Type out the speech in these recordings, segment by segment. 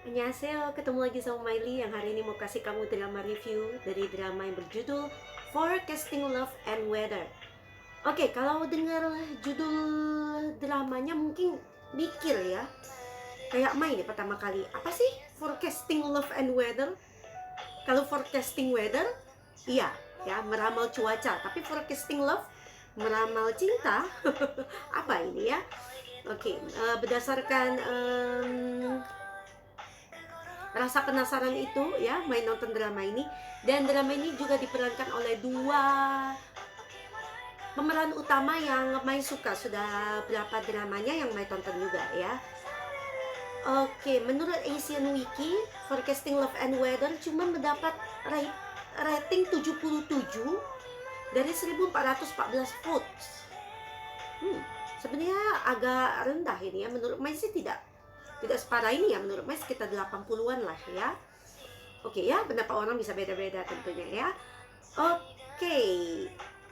Annyeonghaseyo, ketemu lagi sama Miley yang hari ini mau kasih kamu drama review dari drama yang berjudul Forecasting Love and Weather. Oke, kalau dengar judul dramanya mungkin mikir ya, kayak Mai nih pertama kali, apa sih Forecasting Love and Weather? Kalau forecasting weather, iya ya, meramal cuaca, tapi forecasting love, meramal cinta, apa ini ya? Oke, berdasarkan rasa penasaran itu ya, main nonton drama ini. Dan drama ini juga diperankan oleh dua pemeran utama yang Mai suka. Sudah berapa dramanya yang Mai tonton juga ya. Oke, menurut Asian Wiki, Forecasting Love and Weather cuma mendapat rating 77 dari 1414 votes. Sebenarnya agak rendah ini ya. Menurut Mai sih tidak separah ini ya, menurut Mai sekitar 80-an lah ya. Oke ya, pendapat orang bisa beda-beda tentunya ya. Oke,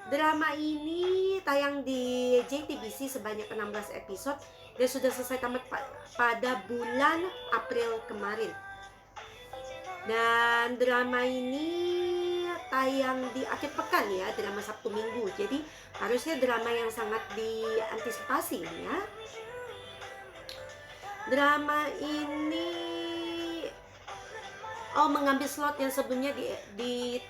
drama ini tayang di JTBC sebanyak 16 episode dan sudah selesai tamat pada bulan April kemarin. Dan drama ini tayang di akhir pekan ya, drama Sabtu Minggu. Jadi harusnya drama yang sangat diantisipasi ya. Drama ini mengambil slot yang sebelumnya diambil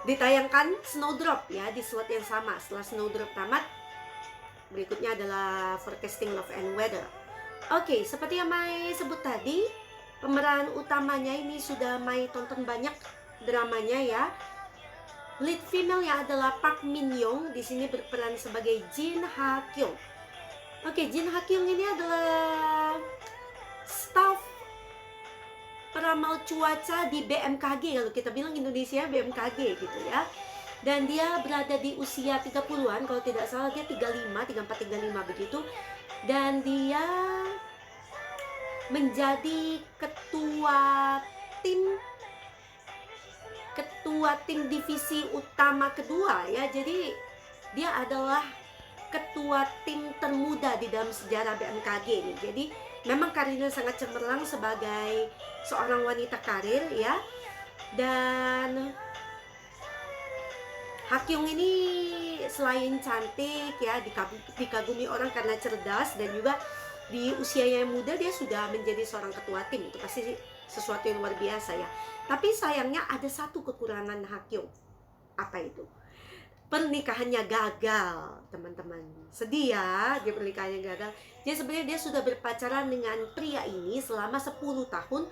ditayangkan Snowdrop ya, di slot yang sama. Setelah Snowdrop tamat, berikutnya adalah Forecasting Love and Weather. Oke, seperti yang Mai sebut tadi, pemeran utamanya ini sudah Mai tonton banyak dramanya ya. Lead female-nya adalah Park Min Young, di sini berperan sebagai Jin Ha Kyung. Oke, Jin Ha Kyung ini adalah staff peramal cuaca di BMKG, kalau kita bilang Indonesia BMKG gitu ya. Dan dia berada di usia 30-an, kalau tidak salah dia 34, 35 begitu. Dan dia menjadi ketua tim divisi utama kedua ya. Jadi dia adalah ketua tim termuda di dalam sejarah BMKG ini. Jadi memang karirnya sangat cemerlang sebagai seorang wanita karir ya. Dan Ha Kyung ini selain cantik ya, dikagumi orang karena cerdas, dan juga di usianya yang muda dia sudah menjadi seorang ketua tim. Itu pasti sesuatu yang luar biasa ya. Tapi sayangnya ada satu kekurangan Ha Kyung. Apa itu? Pernikahannya gagal, teman-teman. Sedih ya, dia pernikahannya gagal. Jadi sebenarnya dia sudah berpacaran dengan pria ini selama 10 tahun,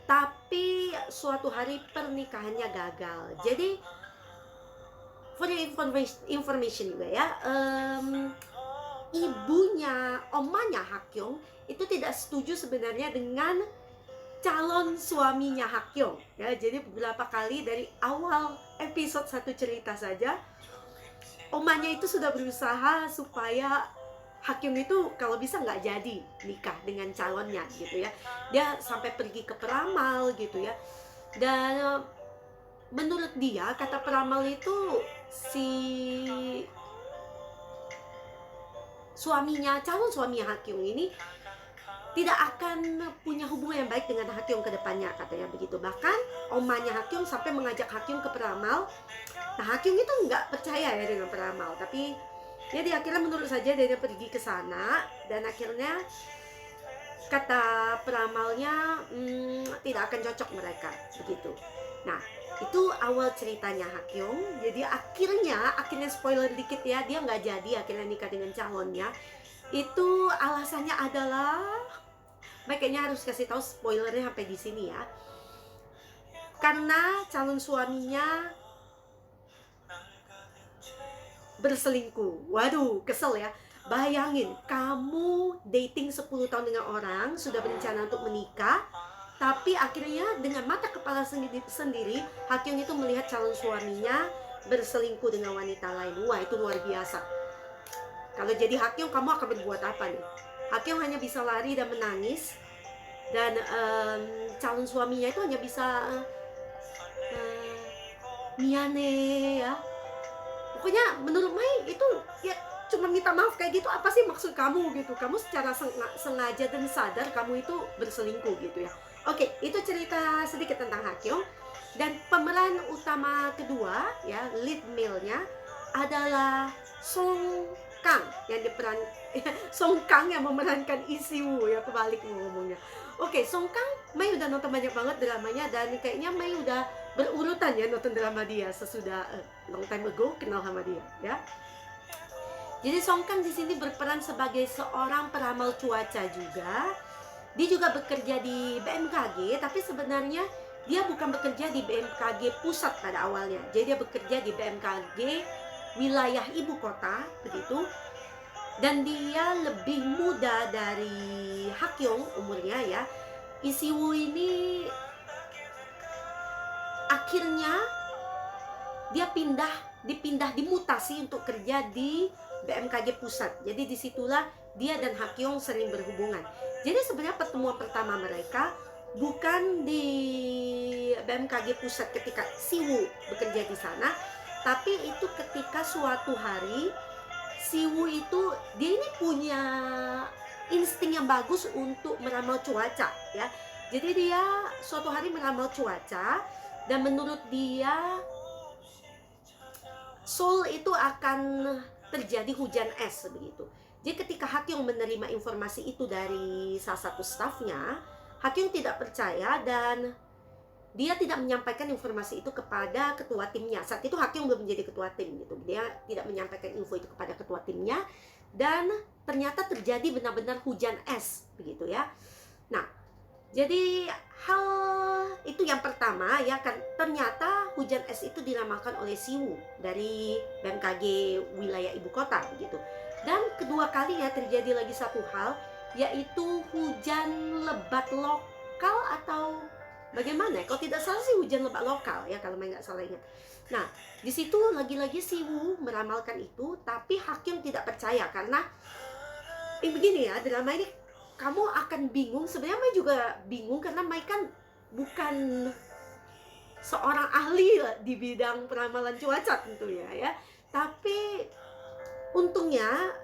tapi suatu hari pernikahannya gagal. Jadi for your information juga ya, ibunya, omanya Ha Kyung itu tidak setuju sebenarnya dengan calon suaminya Ha Kyung ya. Jadi beberapa kali dari awal episode 1 cerita saja, omanya itu sudah berusaha supaya Ha Kyung itu kalau bisa nggak jadi nikah dengan calonnya gitu ya. Dia sampai pergi ke peramal gitu ya. Dan menurut dia, kata peramal itu si suaminya, calon suaminya Ha Kyung ini tidak akan punya hubungan yang baik dengan Ha Kyung ke depannya, katanya begitu. Bahkan omanya Ha Kyung sampai mengajak Ha Kyung ke peramal. Nah, Ha Kyung itu nggak percaya ya dengan peramal, tapi ya dia akhirnya menurut saja, dia pergi ke sana. Dan akhirnya kata peramalnya tidak akan cocok mereka begitu. Nah, itu awal ceritanya Ha Kyung. Jadi akhirnya spoiler dikit ya, dia nggak jadi akhirnya nikah dengan calonnya. Itu alasannya adalah, makanya harus kasih tahu spoilernya sampai di sini ya, karena calon suaminya berselingkuh. Waduh, kesel ya. Bayangin, kamu dating 10 tahun dengan orang, sudah berencana untuk menikah, tapi akhirnya dengan mata kepala sendiri Ha Kyung itu melihat calon suaminya berselingkuh dengan wanita lain. Wah, itu luar biasa. Kalau jadi Ha Kyung, kamu akan berbuat apa nih? Ha Kyung hanya bisa lari dan menangis. Dan calon suaminya itu hanya bisa miane ya. Pokoknya menurut Mai itu ya cuma minta minta maaf kayak gitu, apa sih maksud kamu gitu? Kamu secara sengaja dan sadar kamu itu berselingkuh gitu ya. Oke, itu cerita sedikit tentang Hakyong. Dan pemeran utama kedua ya, lead male-nya adalah Song Kang yang diperan Song Kang yang memerankan Lee Si-woo ya, kebalik ngomongnya. Oke, Song Kang, Mai udah nonton banyak banget dramanya dan kayaknya Mai udah berurutan ya nonton drama dia sesudah long time ago kenal sama dia ya. Jadi Song Kang di sini berperan sebagai seorang peramal cuaca juga. Dia juga bekerja di BMKG, tapi sebenarnya dia bukan bekerja di BMKG pusat pada awalnya. Jadi dia bekerja di BMKG wilayah ibu kota begitu. Dan dia lebih muda dari Hakyong umurnya ya. Lee Si-woo ini akhirnya dia dimutasi untuk kerja di BMKG pusat. Jadi disitulah dia dan Hakyong sering berhubungan. Jadi sebenarnya pertemuan pertama mereka bukan di BMKG pusat ketika Si-woo bekerja di sana, tapi itu ketika suatu hari Si-woo itu dia ini punya insting yang bagus untuk meramal cuaca ya. Jadi dia suatu hari meramal cuaca dan menurut dia Seoul itu akan terjadi hujan es begitu. Jadi ketika Hakyong menerima informasi itu dari salah satu stafnya, Hakyong tidak percaya dan dia tidak menyampaikan informasi itu kepada ketua timnya. Saat itu Hakyong belum menjadi ketua tim gitu. Dia tidak menyampaikan info itu kepada ketua timnya dan ternyata terjadi benar-benar hujan es begitu ya. Nah, jadi hal itu yang pertama ya kan, ternyata hujan es itu diramalkan oleh Si-woo dari BMKG wilayah ibu kota begitu. Dan kedua kalinya terjadi lagi satu hal, yaitu hujan lebat lokal atau bagaimana? Kalau tidak salah sih hujan lebat lokal ya, kalau nggak salah ingat. Nah, di situ lagi-lagi Si-woo meramalkan itu, tapi Hakyong tidak percaya karena begini ya, drama ini kamu akan bingung. Sebenarnya Mai juga bingung karena Mai kan bukan seorang ahli di bidang peramalan cuaca tentunya ya. Tapi untungnya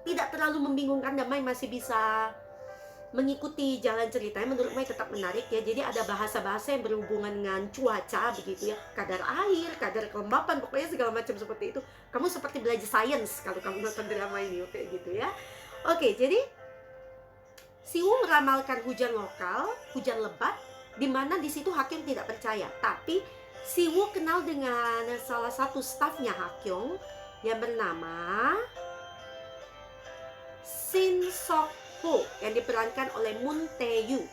tidak terlalu membingungkan dan Mai masih bisa mengikuti jalan ceritanya. Menurut Mai tetap menarik ya. Jadi ada bahasa-bahasa yang berhubungan dengan cuaca begitu ya, kadar air, kadar kelembapan, pokoknya segala macam seperti itu. Kamu seperti belajar sains kalau kamu nonton drama ini, oke gitu ya. Oke, jadi Si-woo meramalkan hujan lokal, hujan lebat, di mana di situ Hakyong tidak percaya. Tapi Si-woo kenal dengan salah satu stafnya Hakyong yang bernama Shin Sok-ho yang diperankan oleh Moon Tae-yu.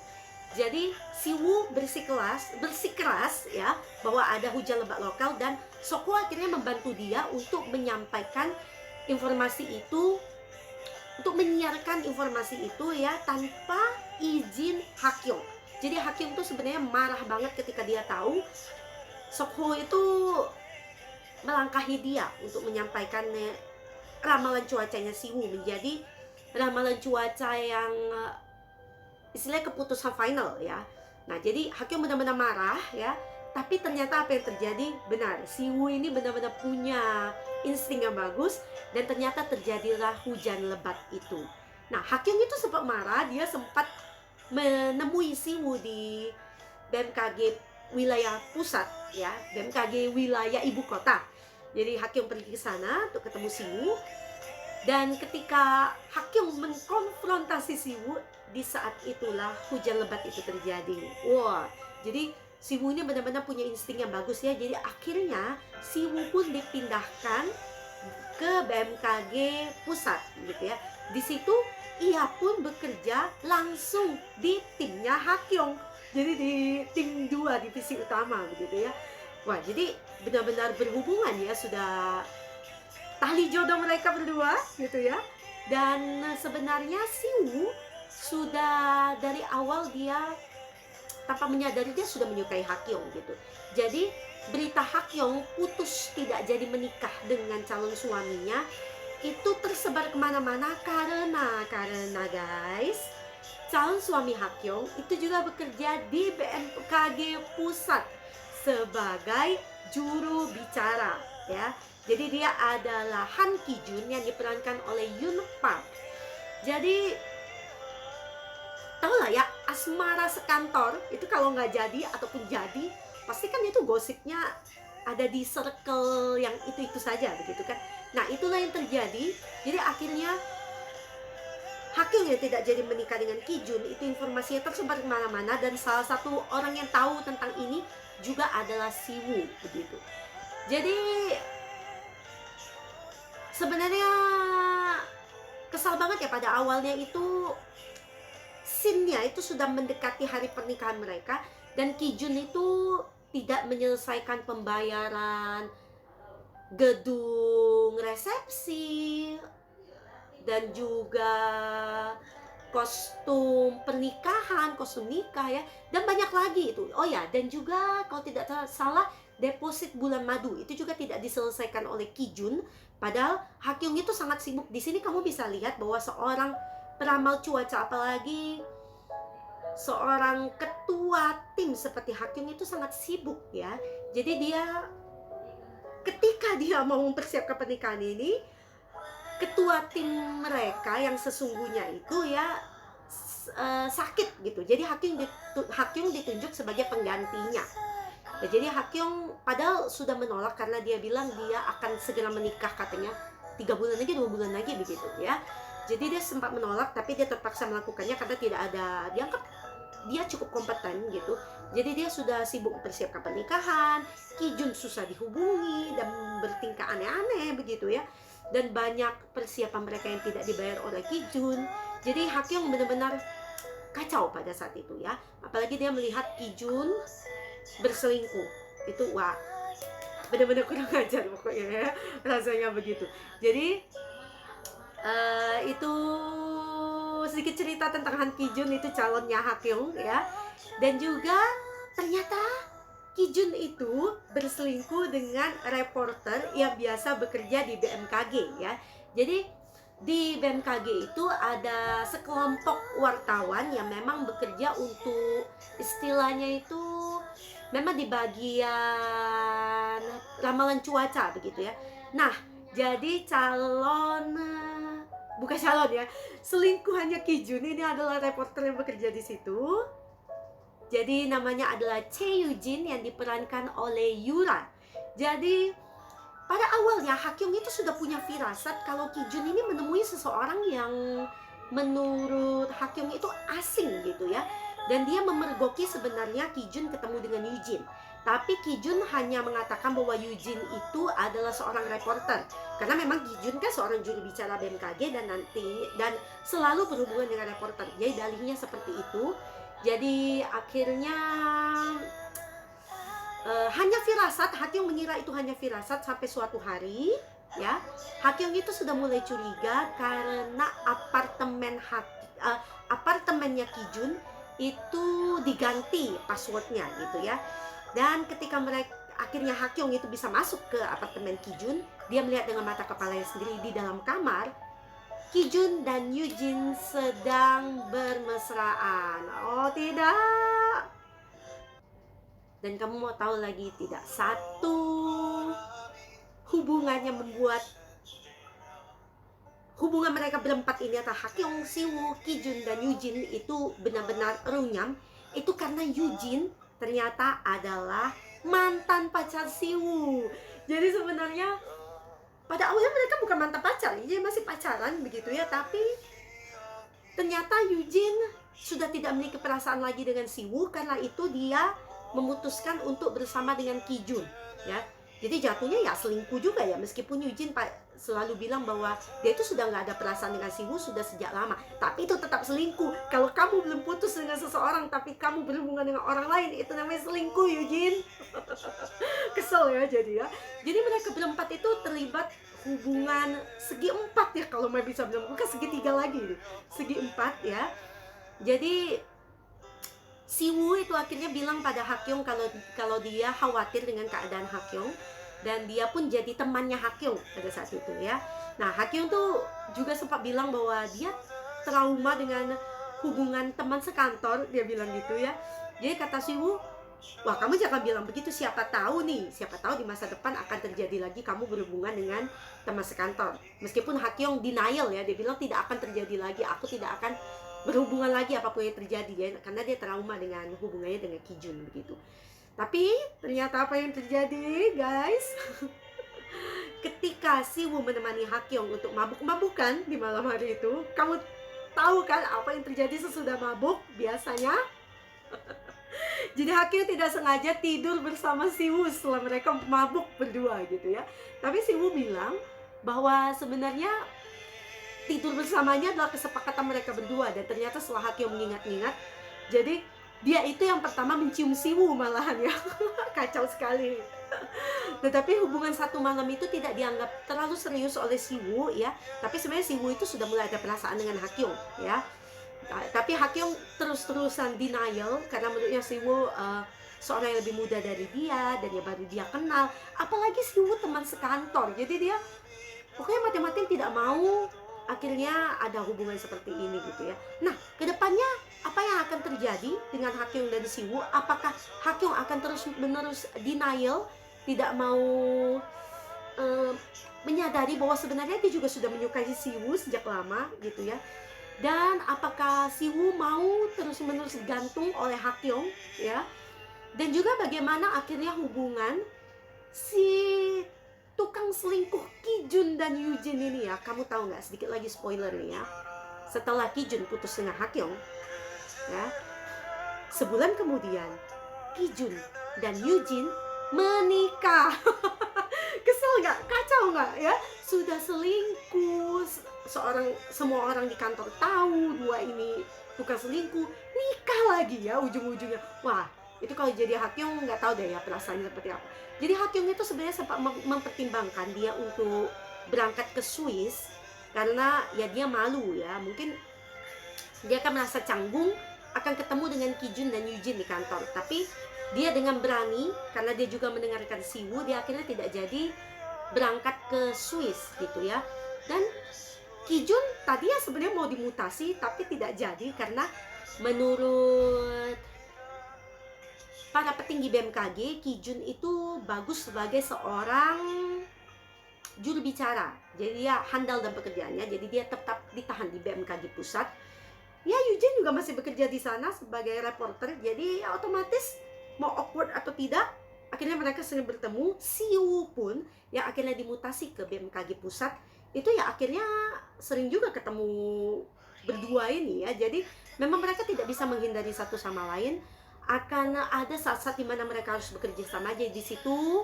Jadi Si-woo bersikeras ya bahwa ada hujan lebat lokal dan Sok-ho akhirnya membantu dia untuk menyampaikan informasi itu, untuk menyiarkan informasi itu ya tanpa izin Hakyong. Jadi Hakyong tuh sebenarnya marah banget ketika dia tahu Sok-ho itu melangkahi dia untuk menyampaikan ramalan cuacanya Si-woo menjadi ramalan cuaca yang istilahnya keputusan final ya. Nah, jadi Hakyong benar-benar marah ya. Tapi ternyata apa yang terjadi benar. Si-woo ini benar-benar punya insting yang bagus dan ternyata terjadilah hujan lebat itu. Nah, Hakyong itu sempat marah, dia sempat menemui Si-woo di BMKG wilayah pusat ya, BMKG wilayah ibu kota. Jadi Hakyong pergi ke sana untuk ketemu Si-woo. Dan ketika Hakyong mengkonfrontasi Si-woo, di saat itulah hujan lebat itu terjadi. Wah, jadi Si-woo ini benar-benar punya insting yang bagus ya. Jadi akhirnya Si-woo pun dipindahkan ke BMKG pusat gitu ya. Di situ ia pun bekerja langsung di timnya Hakyong. Jadi di tim 2 divisi utama begitu ya. Wah, jadi benar-benar berhubungan ya, sudah tali jodoh mereka berdua gitu ya. Dan sebenarnya Si-woo sudah dari awal dia tanpa menyadari dia sudah menyukai Hakyong gitu. Jadi berita Hakyong putus tidak jadi menikah dengan calon suaminya itu tersebar kemana-mana karena guys, calon suami Hakyong itu juga bekerja di BMKG pusat sebagai juru bicara ya. Jadi dia adalah Han Ki-jun yang diperankan oleh Yoon Park. Jadi tahu lah ya, asmara sekantor itu kalau nggak jadi ataupun jadi, pasti kan itu gosipnya ada di circle yang itu saja begitu kan. Nah itulah yang terjadi. Jadi akhirnya Hakyung yang tidak jadi menikah dengan Ki-jun, itu informasinya tersebar kemana-mana, dan salah satu orang yang tahu tentang ini juga adalah Siwoo begitu. Jadi sebenarnya kesal banget ya, pada awalnya itu scene-nya itu sudah mendekati hari pernikahan mereka, dan Ki-jun itu tidak menyelesaikan pembayaran gedung resepsi dan juga kostum pernikahan, kostum nikah ya, dan banyak lagi itu. Oh ya, dan juga kalau tidak salah deposit bulan madu itu juga tidak diselesaikan oleh Ki-jun. Padahal Hakyung itu sangat sibuk. Di sini kamu bisa lihat bahwa seorang peramal cuaca, apalagi seorang ketua tim seperti Hakyung itu sangat sibuk ya. Jadi dia ketika dia mau mempersiapkan pernikahan ini, ketua tim mereka yang sesungguhnya itu ya sakit gitu. Jadi Hakyung ditunjuk sebagai penggantinya. Ya, jadi Hakyung padahal sudah menolak karena dia bilang dia akan segera menikah, katanya 3 bulan lagi, 2 bulan lagi begitu ya. Jadi dia sempat menolak, tapi dia terpaksa melakukannya karena tidak ada, dianggap dia cukup kompeten gitu. Jadi dia sudah sibuk mempersiapkan pernikahan. Ki-jun susah dihubungi dan bertingkah aneh-aneh begitu ya. Dan banyak persiapan mereka yang tidak dibayar oleh Ki-jun. Jadi Hakyung benar-benar kacau pada saat itu ya. Apalagi dia melihat Ki-jun berselingkuh. Itu wah, benar-benar kurang ajar pokoknya ya, rasanya begitu. Jadi itu sedikit cerita tentang Han Ki-jun, itu calonnya Hakyung ya. Dan juga ternyata Ki-jun itu berselingkuh dengan reporter yang biasa bekerja di BMKG ya. Jadi di BMKG itu ada sekelompok wartawan yang memang bekerja untuk, istilahnya itu memang di bagian ramalan cuaca begitu ya. Nah, jadi bukan calon ya, selingkuhannya Ki-jun ini adalah reporter yang bekerja di situ. Jadi namanya adalah Chae Yujin yang diperankan oleh Yura. Jadi pada awalnya Hakyung itu sudah punya firasat kalau Ki-jun ini menemui seseorang yang menurut Hakyung itu asing gitu ya. Dan dia memergoki sebenarnya Ki-jun ketemu dengan Yujin. Tapi Ki-jun hanya mengatakan bahwa Yujin itu adalah seorang reporter. Karena memang Ki-jun kan seorang juru bicara BMKG dan selalu berhubungan dengan reporter. Jadi dalihnya seperti itu. Jadi akhirnya hanya firasat, Hakyung mengira itu hanya firasat, sampai suatu hari ya, Hakyung itu sudah mulai curiga karena apartemennya Ki-jun itu diganti passwordnya gitu ya. Dan ketika akhirnya Hakyung itu bisa masuk ke apartemen Ki-jun, dia melihat dengan mata kepalanya sendiri di dalam kamar Ki-jun dan Yujin sedang bermesraan. Oh tidak. Dan kamu mau tahu lagi tidak? Satu hubungannya membuat hubungan mereka berempat ini, atau Hakyung, Siwoo, Ki-jun, dan Yujin itu benar-benar runyam. Itu karena Yujin ternyata adalah mantan pacar Siwoo. Jadi sebenarnya pada awalnya mereka bukan mantan pacar, dia masih pacaran begitu ya. Tapi ternyata Yujin sudah tidak memiliki perasaan lagi dengan Siwoo. Karena itu dia memutuskan untuk bersama dengan Ki-jun ya. Jadi jatuhnya ya selingkuh juga ya, meskipun Yujin selalu bilang bahwa dia itu sudah nggak ada perasaan dengan Siwoo sudah sejak lama, tapi itu tetap selingkuh. Kalau kamu belum putus dengan seseorang tapi kamu berhubungan dengan orang lain, itu namanya selingkuh, Yujin. Kesel ya jadi ya. Jadi mereka berempat itu terlibat hubungan segi empat ya, kalau mau bisa bilang, bukan segitiga lagi, segi empat ya. Jadi Siwoo itu akhirnya bilang pada Hakyung kalau dia khawatir dengan keadaan Hakyung, dan dia pun jadi temannya Hakyung pada saat itu ya. Nah, Hakyung tuh juga sempat bilang bahwa dia trauma dengan hubungan teman sekantor, dia bilang gitu ya. Jadi kata Siwoo, Wah, kamu jangan bilang begitu, siapa tahu di masa depan akan terjadi lagi kamu berhubungan dengan teman sekantor. Meskipun Hakyong denial ya, dia bilang tidak akan terjadi lagi, aku tidak akan berhubungan lagi apapun yang terjadi ya, karena dia trauma dengan hubungannya dengan Kijun begitu. Tapi ternyata apa yang terjadi, guys? Ketika Siwoo menemani Hakyong untuk mabuk-mabukan di malam hari itu, kamu tahu kan apa yang terjadi sesudah mabuk biasanya? Jadi Hakyong tidak sengaja tidur bersama Siwoo setelah mereka mabuk berdua gitu ya. Tapi Siwoo bilang bahwa sebenarnya tidur bersamanya adalah kesepakatan mereka berdua. Dan ternyata setelah Hakyong mengingat-ingat, jadi dia itu yang pertama mencium Siwoo malahan ya. Kacau sekali. Tetapi hubungan satu malam itu tidak dianggap terlalu serius oleh Siwoo ya. Tapi sebenarnya Siwoo itu sudah mulai ada perasaan dengan Hakyong ya. Tapi Hakyong terus-terusan denial karena menurutnya Siwoo seorang yang lebih muda dari dia dan ya baru dia kenal. Apalagi Siwoo teman sekantor. Jadi dia pokoknya mati-matian tidak mau akhirnya ada hubungan seperti ini gitu ya. Nah, kedepannya apa yang akan terjadi dengan Hakyong dan Siwoo? Apakah Hakyong akan terus-menerus denial, tidak mau menyadari bahwa sebenarnya dia juga sudah menyukai Siwoo sejak lama gitu ya? Dan apakah Siwoo mau terus-menerus gantung oleh Hakyong ya? Dan juga bagaimana akhirnya hubungan si tukang selingkuh Kijun dan Yujin ini ya. Kamu tahu nggak, sedikit lagi spoiler nih ya. Setelah Kijun putus dengan Hakyong ya, sebulan kemudian Kijun dan Yujin menikah. Kesel nggak? Kacau nggak ya? Sudah selingkuh, semua orang di kantor tahu dua ini tukang selingkuh, nikah lagi ya ujung-ujungnya. Wah, itu kalau jadi Hakyong nggak tahu deh ya perasaannya seperti apa. Jadi Hakyong itu sebenarnya sempat mempertimbangkan dia untuk berangkat ke Swiss karena ya dia malu ya, mungkin dia akan merasa canggung akan ketemu dengan Kijun dan Yujin di kantor. Tapi dia dengan berani, karena dia juga mendengarkan Siwoo, dia akhirnya tidak jadi berangkat ke Swiss gitu ya. Dan Kijun tadi ya sebenarnya mau dimutasi tapi tidak jadi karena menurut para petinggi BMKG, Kijun itu bagus sebagai seorang juru bicara. Jadi dia handal dalam pekerjaannya, jadi dia tetap ditahan di BMKG pusat. Ya, Yujin juga masih bekerja di sana sebagai reporter, jadi ya otomatis mau awkward atau tidak, akhirnya mereka sering bertemu. Siwoo pun yang akhirnya dimutasi ke BMKG pusat, itu ya akhirnya sering juga ketemu berdua ini ya. Jadi memang mereka tidak bisa menghindari satu sama lain. Akan ada saat-saat dimana mereka harus bekerja sama. Jadi di situ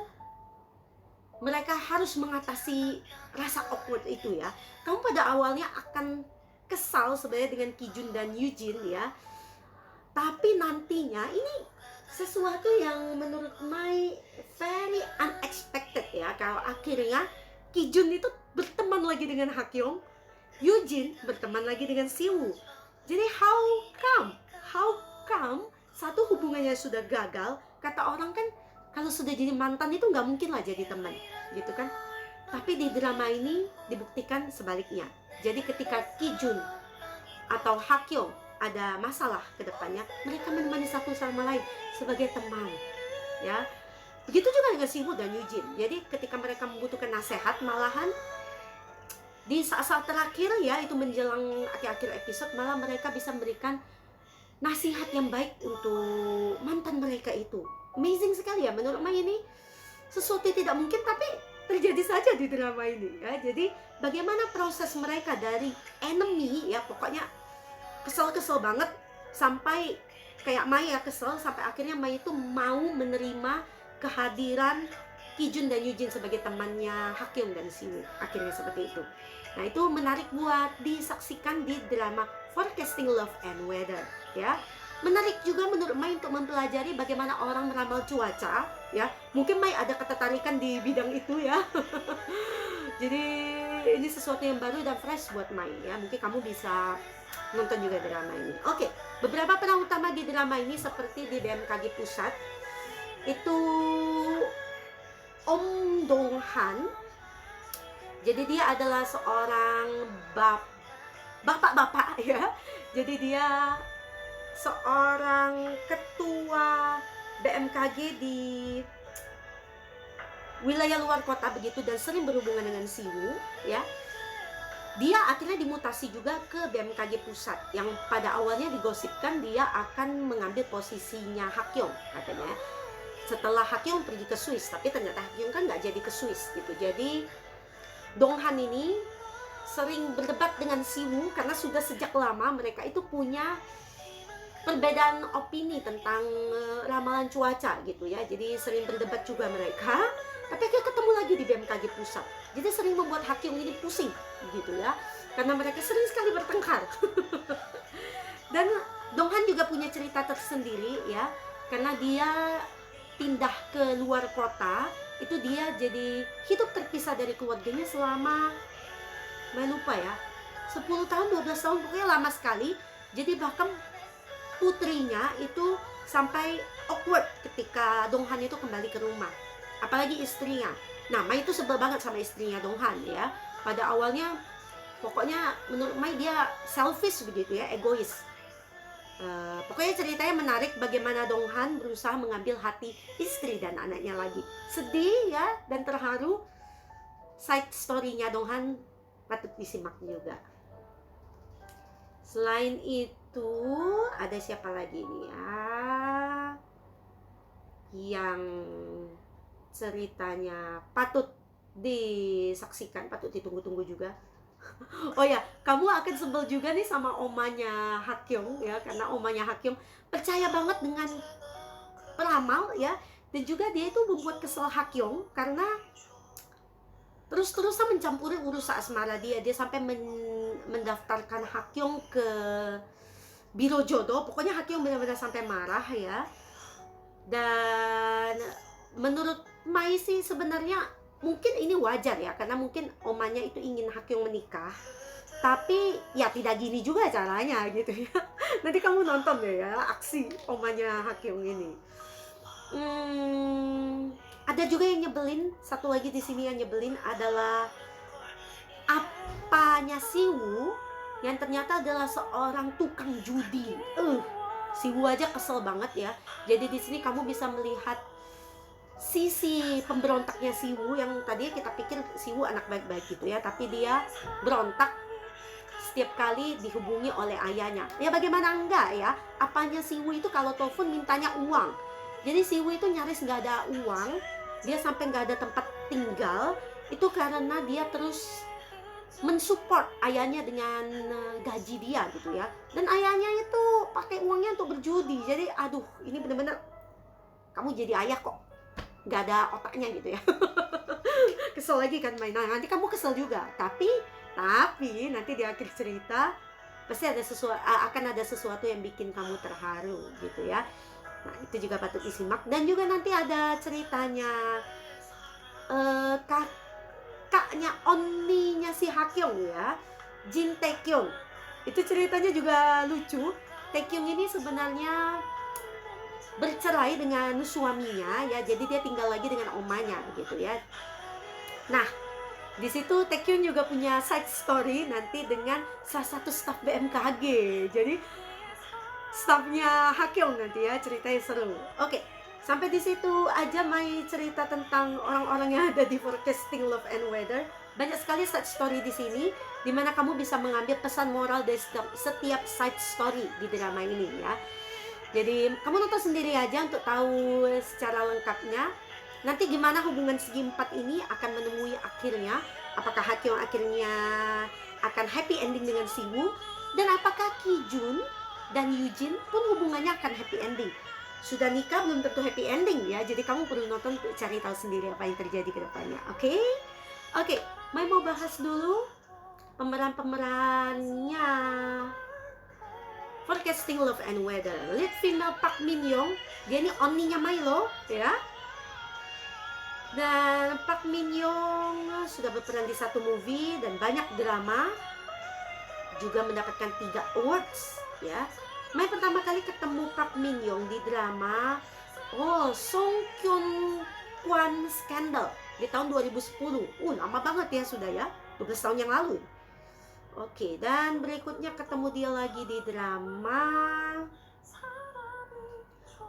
mereka harus mengatasi rasa awkward itu ya. Kamu pada awalnya akan kesal sebenarnya dengan Kijun dan Yujin ya, tapi nantinya ini sesuatu yang menurut my very unexpected ya. Kalau akhirnya Kijun itu berteman lagi dengan Hakyong, Yujin berteman lagi dengan Siwoo. Jadi how come satu hubungannya sudah gagal, kata orang kan kalau sudah jadi mantan itu nggak mungkin lah jadi teman gitu kan. Tapi di drama ini dibuktikan sebaliknya. Jadi ketika Kijun atau Hakyong ada masalah ke depannya, mereka menemani satu sama lain sebagai teman ya. Begitu juga dengan Siwoo dan Yujin. Jadi ketika mereka membutuhkan nasihat, malahan di saat-saat terakhir ya, itu menjelang akhir-akhir episode, malah mereka bisa memberikan nasihat yang baik untuk mantan mereka itu. Amazing sekali ya, menurut Mai ini sesuatu yang tidak mungkin tapi terjadi saja di drama ini ya. Jadi bagaimana proses mereka dari enemy ya, pokoknya kesel-kesel banget sampai kayak Mai ya kesel, sampai akhirnya Mai itu mau menerima kehadiran Kijun dan Yujin sebagai temannya Hakyong dan Siwoo. Akhirnya seperti itu. Nah, itu menarik buat disaksikan di drama Forecasting Love and Weather ya. Menarik juga menurut Mai untuk mempelajari bagaimana orang meramal cuaca ya. Mungkin Mai ada ketertarikan di bidang itu ya. Jadi ini sesuatu yang baru dan fresh buat Mai ya. Mungkin kamu bisa nonton juga drama ini. Oke, beberapa peran utama di drama ini seperti di BMKG pusat itu Om Dong Han. Jadi dia adalah seorang bapak-bapak ya. Jadi dia seorang ketua BMKG di wilayah luar kota begitu dan sering berhubungan dengan Siwoo, ya. Dia akhirnya dimutasi juga ke BMKG pusat yang pada awalnya digosipkan dia akan mengambil posisinya Hakyong katanya. Setelah Hakyong pergi ke Swiss, tapi ternyata Hakyong kan nggak jadi ke Swiss gitu. Jadi Donghan ini sering berdebat dengan Siwoo karena sudah sejak lama mereka itu punya perbedaan opini tentang ramalan cuaca gitu ya. Jadi sering berdebat juga mereka. Tapi akhirnya ketemu lagi di BMKG pusat. Jadi sering membuat Hakyong ini pusing gitu ya. Karena mereka sering sekali bertengkar. Dan Donghan juga punya cerita tersendiri ya. Karena dia pindah ke luar kota, itu dia jadi hidup terpisah dari keluarganya selama, saya lupa ya, 10 tahun, 12 tahun, pokoknya lama sekali. Jadi bahkan putrinya itu sampai awkward ketika Donghan itu kembali ke rumah. Apalagi istrinya. Nah, Mai itu sebel banget sama istrinya Donghan ya. Pada awalnya, pokoknya menurut Mai dia selfish begitu ya, egois. Pokoknya ceritanya menarik bagaimana Donghan berusaha mengambil hati istri dan anaknya lagi. Sedih ya, dan terharu. Side story-nya Donghan patut disimak juga. Selain itu, ada siapa lagi nih ya? Yang ceritanya patut disaksikan, patut ditunggu-tunggu juga. Oh ya, kamu akan sebel juga nih sama omanya Hakyong ya, karena omanya Hakyong percaya banget dengan peramal ya, dan juga dia itu membuat kesel Hakyong karena terus-terusan mencampuri urusan asmara dia. Dia sampai mendaftarkan Hakyong ke biro jodoh. Pokoknya Hakyong benar-benar sampai marah ya. Dan menurut Mai sih sebenarnya mungkin ini wajar ya, karena mungkin omanya itu ingin Hakyong menikah. Tapi ya tidak gini juga caranya gitu ya. Nanti kamu nonton deh ya aksi omanya Hakyong ini. Ada juga yang nyebelin. Satu lagi di sini yang nyebelin adalah apanya Siwoo yang ternyata adalah seorang tukang judi. Siwoo aja kesel banget ya. Jadi di sini kamu bisa melihat sisi pemberontaknya Siwoo yang tadinya kita pikir Siwoo anak baik-baik gitu ya, tapi dia berontak setiap kali dihubungi oleh ayahnya. Ya bagaimana enggak ya? Apanya Siwoo itu kalau telepon mintanya uang. Jadi Siwoo itu nyaris nggak ada uang, dia sampai nggak ada tempat tinggal. Itu karena dia terus mensupport ayahnya dengan gaji dia gitu ya. Dan ayahnya itu pakai uangnya untuk berjudi. Jadi aduh, ini bener-bener kamu jadi ayah kok nggak ada otaknya gitu ya. Kesel lagi kan main. Nah, nanti kamu kesel juga. Tapi nanti di akhir cerita pasti akan ada sesuatu yang bikin kamu terharu gitu ya. Nah, itu juga patut disimak. Dan juga nanti ada ceritanya kakaknya Onni-nya si Hakyong ya, Jin Taekyung. Itu ceritanya juga lucu. Taekyung ini sebenarnya bercerai dengan suaminya ya, jadi dia tinggal lagi dengan omanya gitu ya. Nah, di situ Taekyung juga punya side story nanti dengan salah satu staff BMKG. Jadi staffnya Hakyong nanti ya, ceritanya seru. Oke, sampai di situ aja Mai cerita tentang orang-orang yang ada di Forecasting Love and Weather. Banyak sekali side story di sini, dimana kamu bisa mengambil pesan moral dari setiap side story di drama ini ya. Jadi kamu nonton sendiri aja untuk tahu secara lengkapnya. Nanti gimana hubungan segi empat ini akan menemui akhirnya. Apakah Hakyong akhirnya akan happy ending dengan Siwoo, dan apakah Kijun dan Eugene pun hubungannya akan happy ending. Sudah nikah belum tentu happy ending ya. Jadi kamu perlu nonton untuk cari tahu sendiri apa yang terjadi ke depannya. Oke, Mai mau bahas dulu pemeran-pemerannya Forecasting Love and Weather. Lead female Park Min Young, dia ini Onni-nya Milo ya. Dan Park Min Young sudah berperan di satu movie dan banyak drama, juga mendapatkan 3 awards ya. Mai pertama kali ketemu Park Min Young di drama Song Kyun Kwan Scandal di tahun 2010. Lama banget ya sudah ya, 12 tahun yang lalu. Oke, dan berikutnya ketemu dia lagi di drama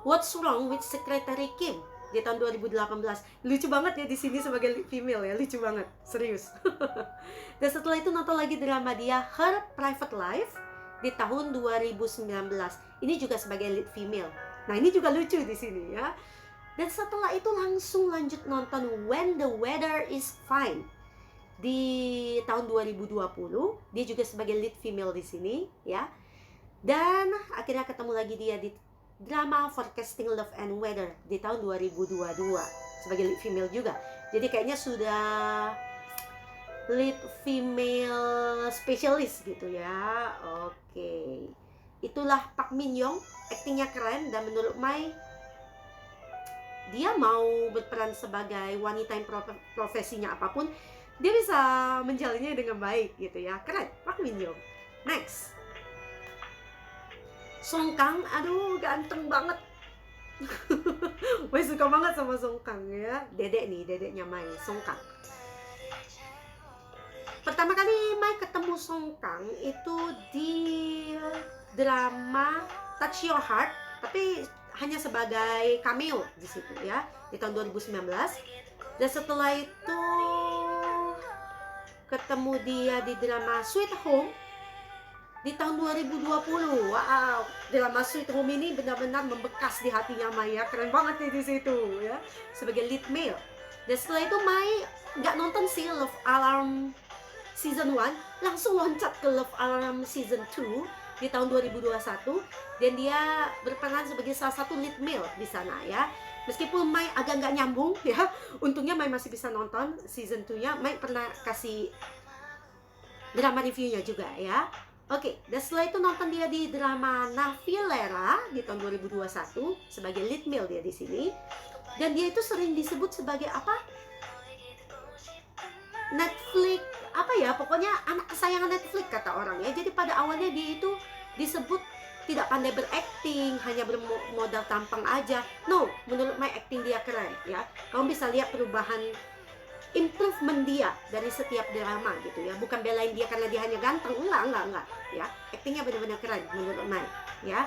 What's Wrong with Secretary Kim di tahun 2018. Lucu banget ya di sini sebagai lead female ya, lucu banget, serius. Dan setelah itu nonton lagi drama dia Her Private Life di tahun 2019. Ini juga sebagai lead female. Nah, ini juga lucu di sini ya. Dan setelah itu langsung lanjut nonton When the Weather is Fine di tahun 2020. Dia juga sebagai lead female di sini ya. Dan akhirnya ketemu lagi dia di drama Forecasting Love and Weather di tahun 2022 sebagai lead female juga. Jadi kayaknya sudah lead female specialist gitu ya. Oke. Itulah Park Min Young, aktingnya keren, dan menurut Mai dia mau berperan sebagai wanita yang profesinya apapun, dia bisa menjalannya dengan baik gitu ya. Keren, Park Min Young. Next, Song Kang, aduh ganteng banget. Mai suka banget sama Song Kang ya. Dedeknya Mai, Song Kang. Pertama kali Mai ketemu Song Kang itu di drama Touch Your Heart, tapi hanya sebagai cameo di situ ya, di tahun 2019. Dan setelah itu ketemu dia di drama Sweet Home di tahun 2020. Wow, drama Sweet Home ini benar-benar membekas di hatinya Mai ya, keren banget nih di situ ya, sebagai lead male. Dan setelah itu Mai nggak nonton sih Love Alarm Season 1, langsung loncat ke Love Alarm Season 2 di tahun 2021, dan dia berperan sebagai salah satu lead male di sana ya. Meskipun Mai agak nggak nyambung ya, untungnya Mai masih bisa nonton season 2-nya. Mai pernah kasih drama reviewnya juga ya. Oke, dan setelah itu nonton dia di drama Navilera di tahun 2021 sebagai lead male dia di sini. Dan dia itu sering disebut sebagai apa? Netflix, apa ya, pokoknya anak kesayangan Netflix kata orang ya. Jadi pada awalnya dia itu disebut tidak pandai berakting, hanya bermodal tampang aja. No, menurut Mai acting dia keren ya. Kamu bisa lihat perubahan, improvement dia dari setiap drama gitu ya. Bukan belain dia karena dia hanya ganteng, enggak ya. Actingnya benar-benar keren menurut Mai ya.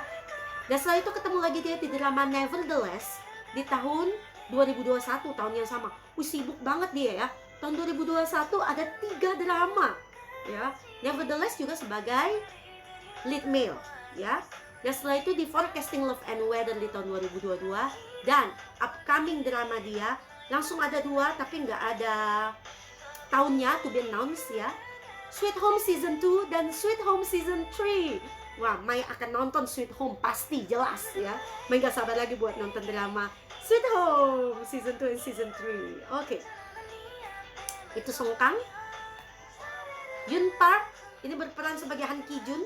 Dan setelah itu ketemu lagi dia di drama Nevertheless di tahun 2021, tahun yang sama. Sibuk banget dia ya. Tahun 2021 ada 3 drama ya. Nevertheless juga sebagai lead male ya. Dan setelah itu di Forecasting Love and Weather di tahun 2022, dan upcoming drama dia langsung ada 2 tapi nggak ada tahunnya, to be announced ya. Sweet Home Season 2 dan Sweet Home Season 3. Wah, Mai akan nonton Sweet Home pasti, jelas ya. Mai nggak sabar lagi buat nonton drama Sweet Home Season 2 dan Season 3. Oke. Itu Song Kang. Yoon Park ini berperan sebagai Han Ki Jun,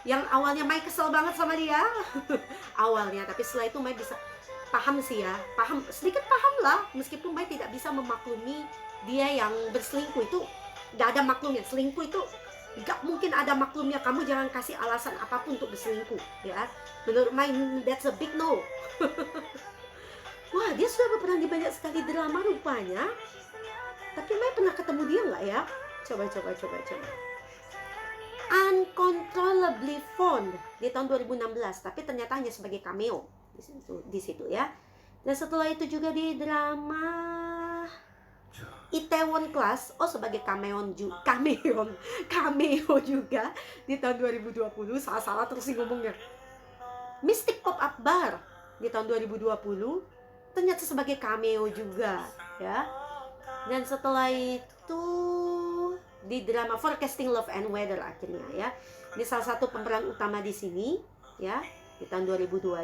yang awalnya Mai kesel banget sama dia awalnya, tapi setelah itu Mai bisa paham sih ya, sedikit paham lah, meskipun Mai tidak bisa memaklumi dia yang berselingkuh. Itu gak ada maklumnya, selingkuh itu gak mungkin ada maklumnya. Kamu jangan kasih alasan apapun untuk berselingkuh ya, menurut Mai that's a big no. Wah, dia sudah berperan di banyak sekali drama rupanya, tapi Mai pernah ketemu dia nggak ya? Coba. Uncontrollably Fond di tahun 2016, tapi ternyata hanya sebagai cameo di situ ya. Dan setelah itu juga di drama Itaewon Class, sebagai cameo juga di tahun 2020. Salah terus sih ngomongnya. Mystic Pop-Up Bar di tahun 2020 ternyata sebagai cameo juga ya. Dan setelah itu di drama Forecasting Love and Weather akhirnya ya. Ini salah satu pemeran utama di sini ya, di tahun 2022.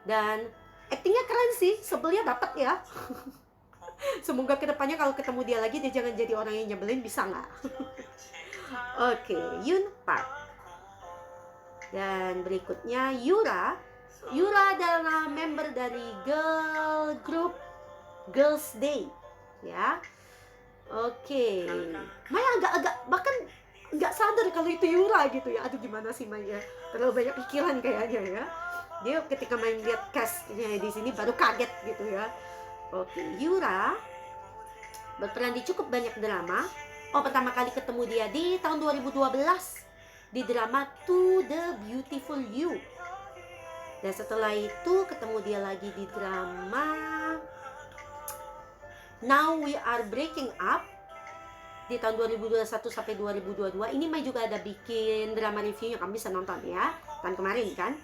Dan aktingnya keren sih, sebelnya dapat ya. Semoga kedepannya kalau ketemu dia lagi, dia jangan jadi orang yang nyebelin, bisa nggak? Oke, Yoon Park. Dan berikutnya Yura adalah member dari girl group Girls' Day ya. Oke, Mai agak bahkan nggak sadar kalau itu Yura gitu ya. Aduh, gimana sih Mai ya, terlalu banyak pikiran kayaknya ya. Dia ketika main lihat castnya di sini baru kaget gitu ya. Oke, Yura berperan di cukup banyak drama. Pertama kali ketemu dia di tahun 2012 di drama To the Beautiful You. Dan setelah itu ketemu dia lagi di drama Now We Are Breaking Up di tahun 2021 sampai 2022. Ini Mai juga ada bikin drama reviewnya, kamu bisa nonton ya, tahun kemarin kan.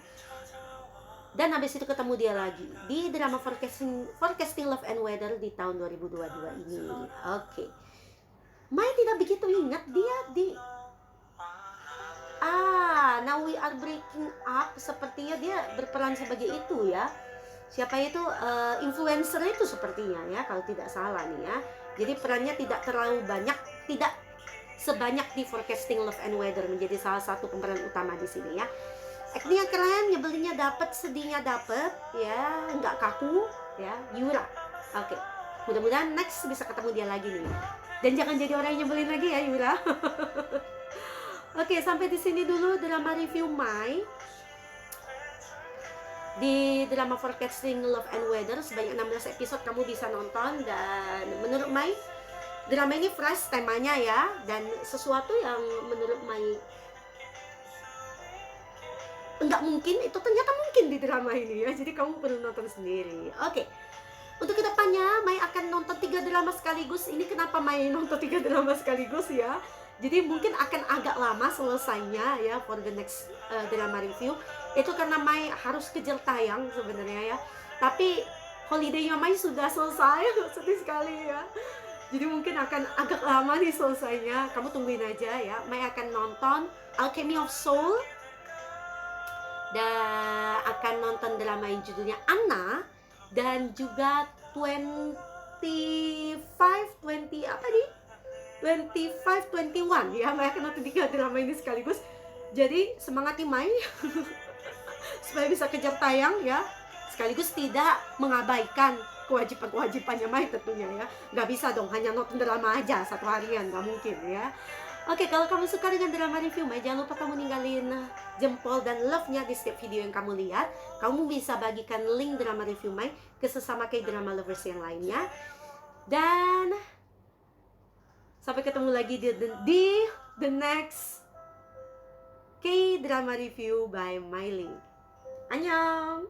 Dan habis itu ketemu dia lagi di drama Forecasting Love and Weather di tahun 2022 ini. Oke. Mai tidak begitu ingat dia di Now We Are Breaking Up, sepertinya dia berperan sebagai itu ya. Siapa itu? Influencer itu sepertinya ya, kalau tidak salah nih ya. Jadi perannya tidak terlalu banyak, tidak sebanyak di Forecasting Love and Weather, menjadi salah satu pemeran utama di sini ya. Actingnya keren, nyebelinnya dapet, sedihnya dapet ya, nggak kaku ya. Yura. Oke. Mudah-mudahan next bisa ketemu dia lagi nih. Dan jangan jadi orang yang nyebelin lagi ya, Yura. Oke, sampai di sini dulu drama review Mai di drama Forecasting Love and Weather. Sebanyak 16 episode kamu bisa nonton. Dan menurut Mai, drama ini fresh temanya ya, dan sesuatu yang menurut Mai enggak mungkin, itu ternyata mungkin di drama ini ya. Jadi kamu perlu nonton sendiri. Oke. Untuk kedepannya Mai akan nonton 3 drama sekaligus. Ini kenapa Mai nonton 3 drama sekaligus ya. Jadi mungkin akan agak lama selesainya ya for the next drama review. Itu karena Mai harus kejar tayang sebenarnya ya. Tapi holiday-nya Mai sudah selesai, sedih sekali ya. Jadi mungkin akan agak lama nih selesainya. Kamu tungguin aja ya. Mai akan nonton Alchemy of Soul. Dan akan nonton drama yang judulnya Anna. Dan juga 25, 20 apa nih? 25, 21 ya. Mai akan nonton 3 drama ini sekaligus. Jadi semangati Mai supaya bisa kejar tayang ya, sekaligus tidak mengabaikan kewajiban-kewajibannya Mai tentunya ya. Gak bisa dong hanya nonton drama aja satu harian, gak mungkin ya. Oke, kalau kamu suka dengan drama review Mai, jangan lupa kamu ninggalin jempol dan love-nya di setiap video yang kamu lihat. Kamu bisa bagikan link drama review Mai ke sesama K-drama lovers yang lainnya. Dan sampai ketemu lagi di the next K-drama review by Mai Ling. Annyeong!